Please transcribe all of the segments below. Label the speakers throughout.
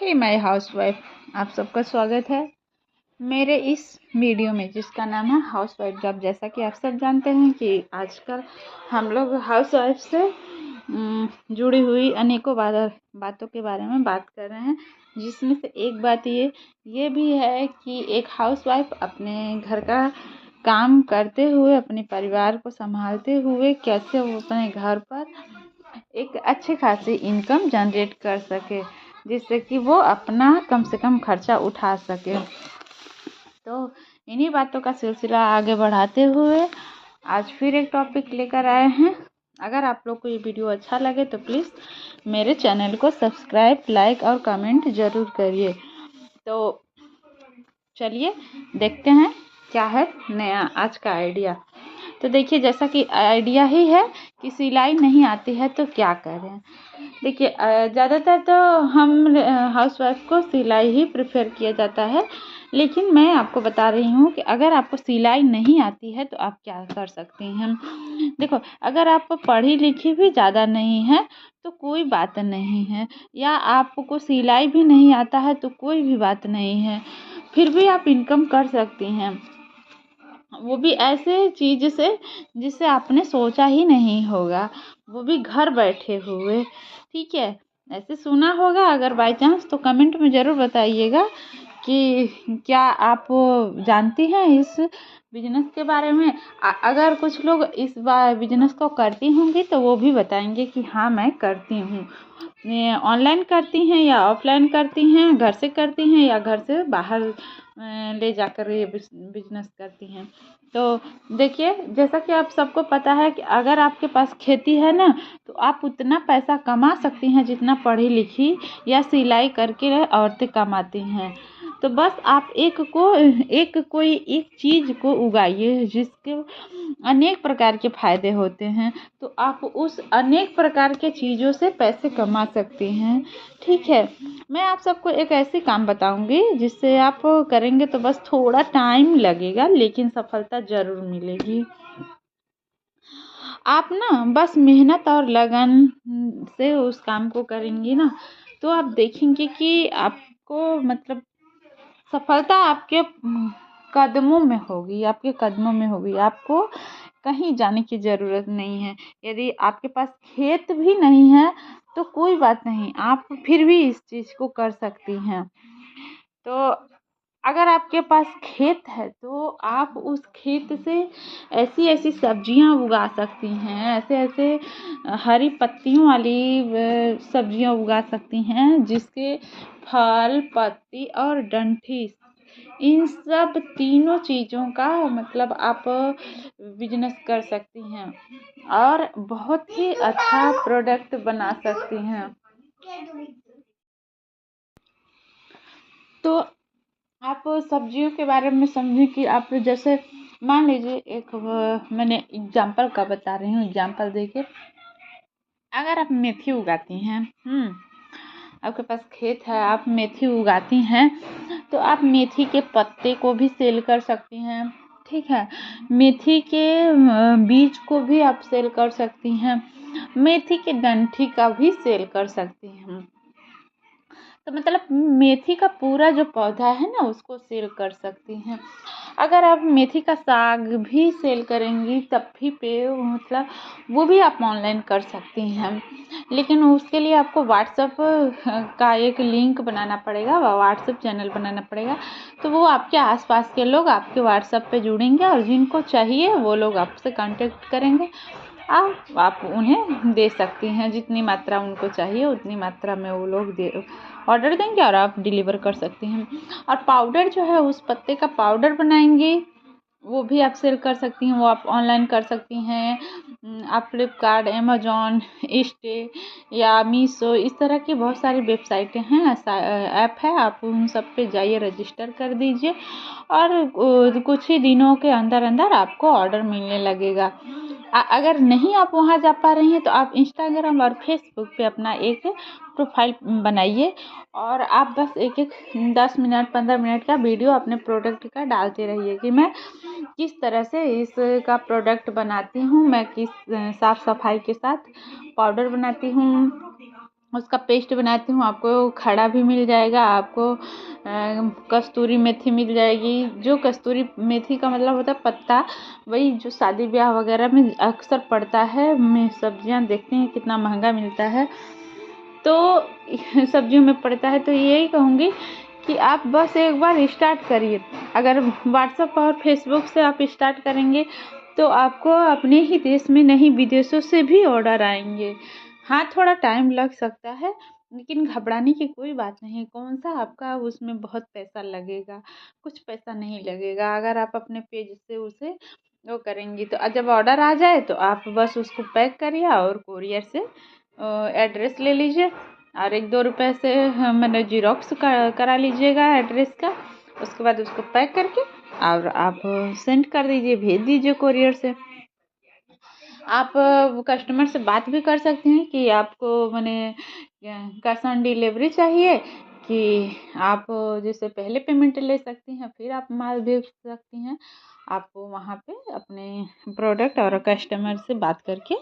Speaker 1: Hey my housewife, आप सबका स्वागत है मेरे इस वीडियो में जिसका नाम है हाउसवाइफ जॉब। जैसा कि आप सब जानते हैं कि आजकल हम लोग हाउसवाइफ से जुड़ी हुई अनेकों बातों के बारे में बात कर रहे हैं, जिसमें से एक बात ये भी है कि एक हाउसवाइफ अपने घर का काम करते हुए अपने परिवार को संभालते हुए कैसे वो अपने घर पर एक अच्छी खासी इनकम जनरेट कर सके, जिससे कि वो अपना कम से कम खर्चा उठा सके। तो इन्हीं बातों का सिलसिला आगे बढ़ाते हुए आज फिर एक टॉपिक लेकर आए हैं। अगर आप लोग को ये वीडियो अच्छा लगे तो प्लीज़ मेरे चैनल को सब्सक्राइब, लाइक और कमेंट ज़रूर करिए। तो चलिए देखते हैं क्या है नया आज का आइडिया। तो देखिए, जैसा कि आइडिया ही है कि सिलाई नहीं आती है तो क्या करें। देखिए, ज़्यादातर तो हम हाउसवाइफ को सिलाई ही प्रेफर किया जाता है, लेकिन मैं आपको बता रही हूँ कि अगर आपको सिलाई नहीं आती है तो आप क्या कर सकती हैं। देखो, अगर आप पढ़ी लिखी भी ज़्यादा नहीं है तो कोई बात नहीं है, या आपको सिलाई भी नहीं आता है तो कोई भी बात नहीं है, फिर भी आप इनकम कर सकती हैं। वो भी ऐसे चीज़ से जिसे आपने सोचा ही नहीं होगा, वो भी घर बैठे हुए। ठीक है, ऐसे सुना होगा अगर बाय चांस तो कमेंट में ज़रूर बताइएगा कि क्या आप जानती हैं इस बिजनेस के बारे में। अगर कुछ लोग इस बार बिजनेस को करती होंगी तो वो भी बताएंगे कि हाँ मैं करती हूँ। ऑनलाइन करती हैं या ऑफलाइन करती हैं, घर से करती हैं या घर से बाहर ले जाकर ये बिजनेस करती हैं। तो देखिए, जैसा कि आप सबको पता है कि अगर आपके पास खेती है ना, तो आप उतना पैसा कमा सकती हैं जितना पढ़ी लिखी या सिलाई करके औरतें कमाती हैं। तो बस आप एक चीज़ को उगाइए जिसके अनेक प्रकार के फ़ायदे होते हैं, तो आप उस अनेक प्रकार के चीज़ों से पैसे कमा सकती हैं। ठीक है, मैं आप सबको एक ऐसी काम बताऊंगी जिससे आप करेंगे तो बस थोड़ा टाइम लगेगा लेकिन सफलता ज़रूर मिलेगी। आप ना बस मेहनत और लगन से उस काम को करेंगी ना, तो आप देखेंगे कि आपको मतलब सफलता आपके कदमों में होगी, आपके कदमों में होगी। आपको कहीं जाने की ज़रूरत नहीं है। यदि आपके पास खेत भी नहीं है तो कोई बात नहीं, आप फिर भी इस चीज़ को कर सकती हैं। तो अगर आपके पास खेत है तो आप उस खेत से ऐसी ऐसी सब्जियां उगा सकती हैं, ऐसे ऐसे हरी पत्तियों वाली सब्जियां उगा सकती हैं जिसके फल, पत्ती और डंठी, इन सब तीनों चीज़ों का मतलब आप बिजनेस कर सकती हैं और बहुत ही अच्छा प्रोडक्ट बना सकती हैं। तो आप सब्जियों के बारे में समझें कि आप जैसे मान लीजिए एक मैंने एग्जांपल का बता रही हूँ, एग्जांपल देखिए। अगर आप मेथी उगाती हैं, आपके पास खेत है, आप मेथी उगाती हैं, तो आप मेथी के पत्ते को भी सेल कर सकती हैं। ठीक है, मेथी के बीज को भी आप सेल कर सकती हैं, मेथी के डंठी का भी सेल कर सकती हैं। तो मतलब मेथी का पूरा जो पौधा है ना उसको सेल कर सकती हैं। अगर आप मेथी का साग भी सेल करेंगी तब भी पे मतलब वो भी आप ऑनलाइन कर सकती हैं, लेकिन उसके लिए आपको व्हाट्सएप का एक लिंक बनाना पड़ेगा, व्हाट्सएप चैनल बनाना पड़ेगा। तो वो आपके आसपास के लोग आपके व्हाट्सएप पे जुड़ेंगे और जिनको चाहिए वो लोग आपसे कांटेक्ट करेंगे। आप उन्हें दे सकती हैं, जितनी मात्रा उनको चाहिए उतनी मात्रा में वो लोग ऑर्डर देंगे और आप डिलीवर कर सकती हैं। और पाउडर जो है, उस पत्ते का पाउडर बनाएंगी, वो भी आप सेल कर सकती हैं, वो आप ऑनलाइन कर सकती हैं। आप फ्लिपकार्ट, अमेजॉन, इंस्टे या मीशो, इस तरह की बहुत सारी वेबसाइटें हैं, ऐप है, आप उन सब पे जाइए, रजिस्टर कर दीजिए और कुछ ही दिनों के अंदर अंदर आपको ऑर्डर मिलने लगेगा। अगर नहीं आप वहाँ जा पा रही हैं तो आप इंस्टाग्राम और फेसबुक पे अपना एक प्रोफाइल बनाइए और आप बस एक 10 मिनट 15 मिनट का वीडियो अपने प्रोडक्ट का डालते रहिए कि मैं किस तरह से इसका प्रोडक्ट बनाती हूँ, मैं किस साफ़ सफाई के साथ पाउडर बनाती हूँ, उसका पेस्ट बनाती हूँ। आपको खड़ा भी मिल जाएगा, आपको कस्तूरी मेथी मिल जाएगी। जो कस्तूरी मेथी का मतलब होता है पत्ता, वही जो शादी ब्याह वगैरह में अक्सर पड़ता है। मैं सब्जियां देखते हैं कितना महंगा मिलता है, तो सब्जियों में पड़ता है। तो यही कहूँगी कि आप बस एक बार स्टार्ट करिए। अगर व्हाट्सएप और फेसबुक से आप स्टार्ट करेंगे तो आपको अपने ही देश में नहीं विदेशों से भी ऑर्डर आएंगे। हाँ, थोड़ा टाइम लग सकता है, लेकिन घबराने की कोई बात नहीं। कौन सा आपका उसमें बहुत पैसा लगेगा, कुछ पैसा नहीं लगेगा। अगर आप अपने पेज से उसे वो करेंगी तो जब ऑर्डर आ जाए तो आप बस उसको पैक करिए और कोरियर से एड्रेस ले लीजिए और 1-2 रुपए से मैंने जीरोक्स करा लीजिएगा एड्रेस का। उसके बाद उसको पैक करके और आप सेंड कर दीजिए, भेज दीजिए कोरियर से। आप कस्टमर से बात भी कर सकते हैं कि आपको मैंने कैश ऑन डिलीवरी चाहिए, कि आप जैसे पहले पेमेंट ले सकती हैं फिर आप माल भेज सकती हैं। आप वहाँ पे अपने प्रोडक्ट और कस्टमर से बात करके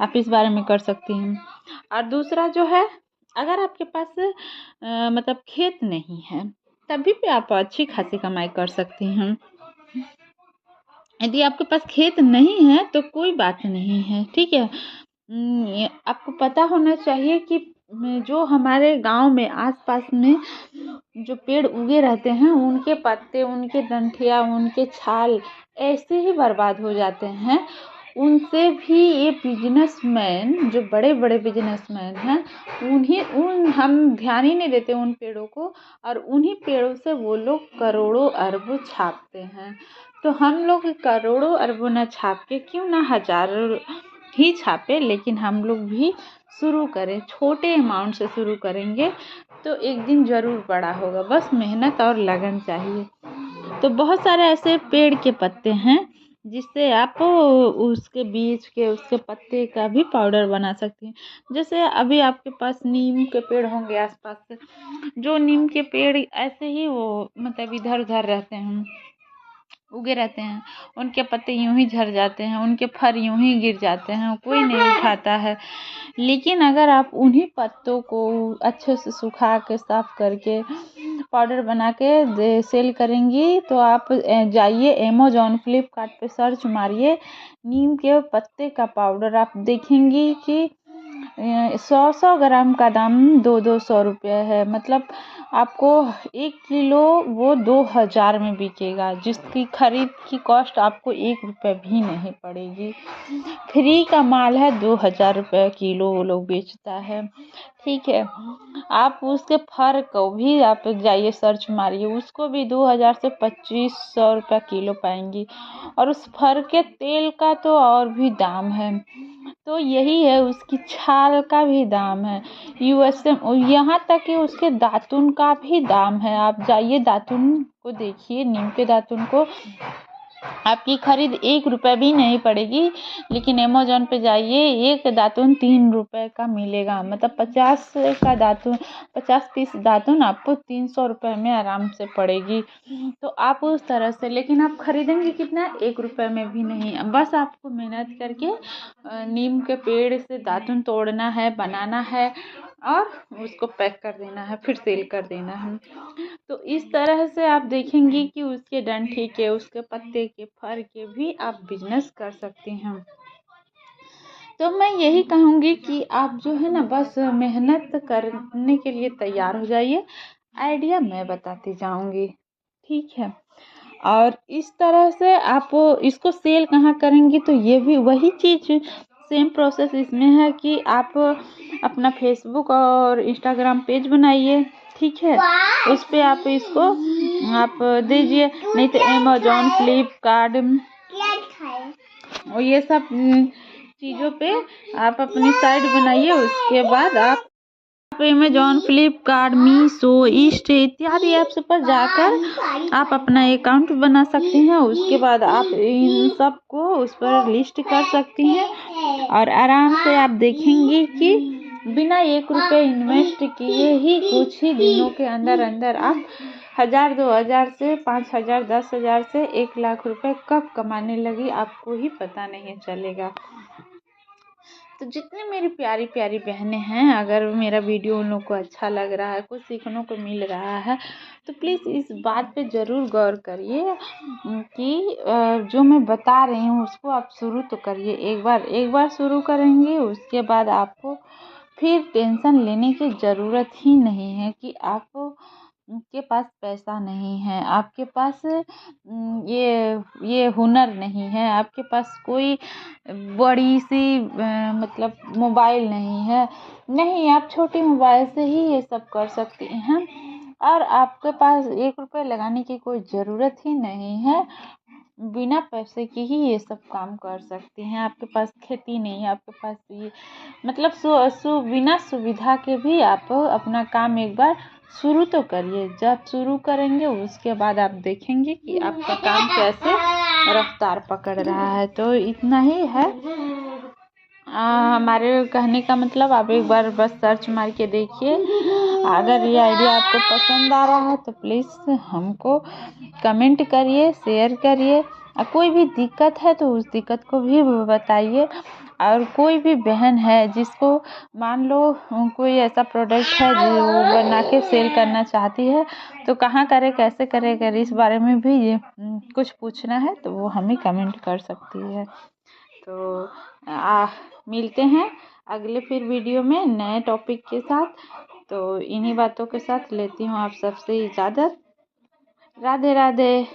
Speaker 1: आप इस बारे में कर सकती हैं। और दूसरा जो है, अगर आपके पास मतलब खेत नहीं है तभी भी आप अच्छी खासी कमाई कर सकती हैं। यदि आपके पास खेत नहीं है तो कोई बात नहीं है, ठीक है। आपको पता होना चाहिए कि जो हमारे गांव में आसपास में जो पेड़ उगे रहते हैं उनके पत्ते, उनके डंठिया, उनके छाल ऐसे ही बर्बाद हो जाते हैं। उनसे भी ये बिजनेसमैन, जो बड़े बड़े बिजनेसमैन हैं, हम ध्यान ही नहीं देते उन पेड़ों को, और उन्हीं पेड़ों से वो लोग करोड़ों अरबों छापते हैं। तो हम लोग करोड़ों अरबों न छाप के क्यों ना हजारों ही छापे, लेकिन हम लोग भी शुरू करें। छोटे अमाउंट से शुरू करेंगे तो एक दिन ज़रूर बड़ा होगा, बस मेहनत और लगन चाहिए। तो बहुत सारे ऐसे पेड़ के पत्ते हैं जिससे आप उसके बीज के, उसके पत्ते का भी पाउडर बना सकती हैं। जैसे अभी आपके पास नीम के पेड़ होंगे आसपास से, जो नीम के पेड़ ऐसे ही वो मतलब इधर उधर रहते हैं, उगे रहते हैं, उनके पत्ते यूं ही झड़ जाते हैं, उनके फर यूं ही गिर जाते हैं, कोई नहीं उठाता है। लेकिन अगर आप उन्हीं पत्तों को अच्छे से सुखा के साफ करके पाउडर बना के सेल करेंगी तो आप जाइए अमेज़न, फ्लिपकार्ट पे सर्च मारिए नीम के पत्ते का पाउडर, आप देखेंगी कि 100 ग्राम का दाम 200 रुपये है। मतलब आपको 1 किलो वो 2000 में बिकेगा, जिसकी खरीद की कॉस्ट आपको 1 रुपये भी नहीं पड़ेगी। फ्री का माल है, 2000 रुपये किलो वो लोग बेचता है, ठीक है। आप उसके फर को भी आप जाइए सर्च मारिए, उसको भी 2000 से 2500 रुपये किलो पाएंगी। और उस फर के तेल का तो और भी दाम है। तो यही है, उसकी छाल का भी दाम है, यूएसए, यहाँ तक कि उसके दातुन का भी दाम है। आप जाइए दातुन को देखिए, नीम के दातुन को आपकी खरीद 1 रुपये भी नहीं पड़ेगी। लेकिन अमेज़न पे जाइए, एक दातुन 3 रुपये का मिलेगा। मतलब 50 का दातुन, 50 पीस दातुन आपको 300 रुपये में आराम से पड़ेगी। तो आप उस तरह से, लेकिन आप खरीदेंगे कितना, 1 रुपये में भी नहीं। बस आपको मेहनत करके नीम के पेड़ से दातुन तोड़ना है, बनाना है और उसको पैक कर देना है, फिर सेल कर देना है। तो इस तरह से आप देखेंगी कि उसके डंठे के, उसके पत्ते के, फर के भी आप बिजनेस कर सकते हैं। तो मैं यही कहूँगी कि आप जो है ना, बस मेहनत करने के लिए तैयार हो जाइए। आइडिया मैं बताती जाऊँगी, ठीक है। और इस तरह से आप इसको सेल कहाँ करेंगी, तो ये भी वही चीज़, सेम प्रोसेस इसमें है कि आप अपना फेसबुक और इंस्टाग्राम पेज बनाइए, ठीक है। उस पे आप इसको आप दीजिए, नहीं तो अमेज़न, फ्लिपकार्ट और ये सब चीज़ों पे आप अपनी साइट बनाइए। उसके बाद आप अमेज़न, फ्लिपकार्ट, मीशो, ईस्ट इत्यादि ऐप्स पर जाकर आप अपना अकाउंट बना सकती हैं। उसके बाद आप इन सब को उस पर लिस्ट कर सकती हैं और आराम से आप देखेंगी कि बिना 1 रुपये इन्वेस्ट किए ही कुछ ही दिनों के अंदर अंदर आप 1000, 2000 से 5000, 10,000 से 1 लाख रुपए कब कमाने लगी आपको ही पता नहीं चलेगा। तो जितनी मेरी प्यारी प्यारी बहनें हैं, अगर मेरा वीडियो उन लोग को अच्छा लग रहा है, कुछ सीखने को मिल रहा है, तो प्लीज़ इस बात पे ज़रूर गौर करिए कि जो मैं बता रही हूँ उसको आप शुरू तो करिए। एक बार शुरू करेंगे, उसके बाद आपको फिर टेंशन लेने की ज़रूरत ही नहीं है कि आप के पास पैसा नहीं है, आपके पास ये हुनर नहीं है, आपके पास कोई बड़ी सी मतलब मोबाइल नहीं है। नहीं, आप छोटी मोबाइल से ही ये सब कर सकती हैं और आपके पास 1 रुपये लगाने की कोई ज़रूरत ही नहीं है। बिना पैसे के ही ये सब काम कर सकती हैं। आपके पास खेती नहीं है, आपके पास ये मतलब बिना सुविधा के भी आप अपना काम एक बार शुरू तो करिए। जब शुरू करेंगे उसके बाद आप देखेंगे कि आपका काम कैसे रफ्तार पकड़ रहा है। तो इतना ही है हमारे कहने का मतलब। आप एक बार बस सर्च मार के देखिए। अगर ये आइडिया आपको पसंद आ रहा है तो प्लीज़ हमको कमेंट करिए, शेयर करिए। कोई भी दिक्कत है तो उस दिक्कत को भी बताइए। और कोई भी बहन है जिसको मान लो कोई ऐसा प्रोडक्ट है जो बना के सेल करना चाहती है, तो कहाँ करे, कैसे करे, अगर इस बारे में भी कुछ पूछना है तो वो हमें कमेंट कर सकती है। तो मिलते हैं अगले फिर वीडियो में नए टॉपिक के साथ। तो इन्हीं बातों के साथ लेती हूँ आप सबसे इजाज़त। राधे राधे।